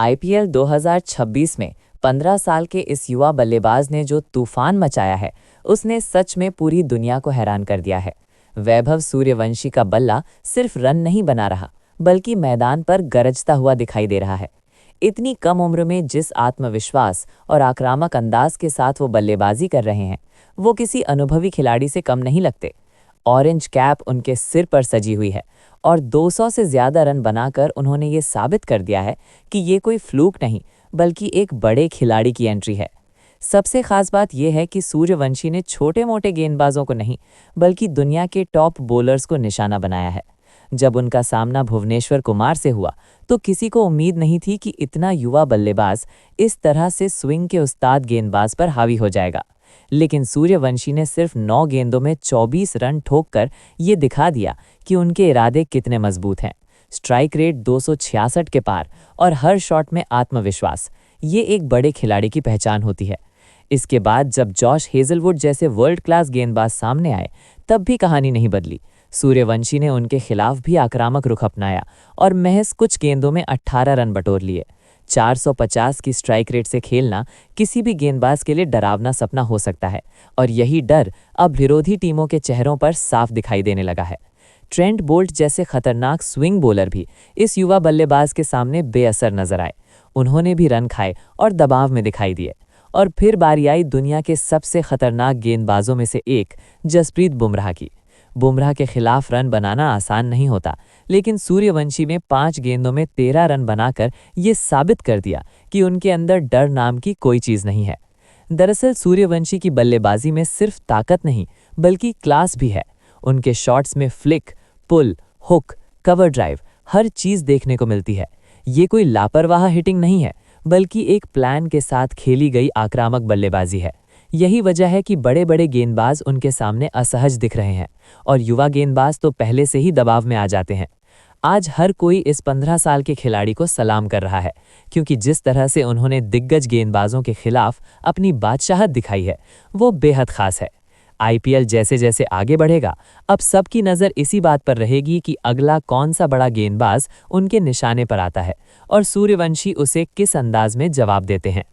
IPL 2026 में 15 साल के इस युवा बल्लेबाज ने जो तूफान मचाया है, उसने सच में पूरी दुनिया को हैरान कर दिया है। वैभव सूर्यवंशी का बल्ला सिर्फ रन नहीं बना रहा, बल्कि मैदान पर गरजता हुआ दिखाई दे रहा है। इतनी कम उम्र में जिस आत्मविश्वास और आक्रामक अंदाज के साथ वो बल्लेबाजी कर रहे हैं, वो किसी अनुभवी खिलाड़ी से कम नहीं लगते। ऑरेंज कैप उनके सिर पर सजी हुई है और 200 से ज़्यादा रन बनाकर उन्होंने ये साबित कर दिया है कि ये कोई फ्लूक नहीं, बल्कि एक बड़े खिलाड़ी की एंट्री है। सबसे खास बात यह है कि सूर्यवंशी ने छोटे-मोटे गेंदबाजों को नहीं, बल्कि दुनिया के टॉप बॉलर्स को निशाना बनाया है। जब उनका सामना भुवनेश्वर कुमार से हुआ, तो किसी को उम्मीद नहीं थी कि इतना युवा बल्लेबाज इस तरह से स्विंग के उस्ताद गेंदबाज पर हावी हो जाएगा। लेकिन सूर्यवंशी ने सिर्फ 9 गेंदों में 24 रन ठोककर ये दिखा दिया कि उनके इरादे कितने मजबूत हैं। स्ट्राइक रेट 266 के पार और हर शॉट में आत्मविश्वास, ये एक बड़े खिलाड़ी की पहचान होती है। इसके बाद जब जॉश हेजलवुड जैसे वर्ल्ड क्लास गेंदबाज सामने आए, तब भी कहानी नहीं बदली। सूर्यवंशी ने उनके खिलाफ भी आक्रामक रुख अपनाया और महज कुछ गेंदों में 18 रन बटोर लिए। 450 की स्ट्राइक रेट से खेलना किसी भी गेंदबाज के लिए डरावना सपना हो सकता है, और यही डर अब विरोधी टीमों के चेहरों पर साफ दिखाई देने लगा है। ट्रेंट बोल्ट जैसे खतरनाक स्विंग बॉलर भी इस युवा बल्लेबाज के सामने बेअसर नजर आए। उन्होंने भी रन खाए और दबाव में दिखाई दिए। और फिर बारी आई दुनिया के सबसे खतरनाक गेंदबाजों में से एक जसप्रीत बुमराह की। बुमराह के खिलाफ रन बनाना आसान नहीं होता, लेकिन सूर्यवंशी में 5 गेंदों में 13 रन बनाकर ये साबित कर दिया कि उनके अंदर डर नाम की कोई चीज़ नहीं है। दरअसल सूर्यवंशी की बल्लेबाजी में सिर्फ ताकत नहीं, बल्कि क्लास भी है। उनके शॉट्स में फ्लिक, पुल, हुक, कवर ड्राइव, हर चीज़ देखने को मिलती है। ये कोई लापरवाह हिटिंग नहीं है, बल्कि एक प्लान के साथ खेली गई आक्रामक बल्लेबाजी है। यही वजह है कि बड़े बड़े गेंदबाज उनके सामने असहज दिख रहे हैं, और युवा गेंदबाज तो पहले से ही दबाव में आ जाते हैं। आज हर कोई इस 15 साल के खिलाड़ी को सलाम कर रहा है, क्योंकि जिस तरह से उन्होंने दिग्गज गेंदबाजों के खिलाफ अपनी बादशाहत दिखाई है, वो बेहद खास है। आईपीएल जैसे जैसे आगे बढ़ेगा, अब सबकी नज़र इसी बात पर रहेगी कि अगला कौन सा बड़ा गेंदबाज उनके निशाने पर आता है और सूर्यवंशी उसे किस अंदाज में जवाब देते हैं।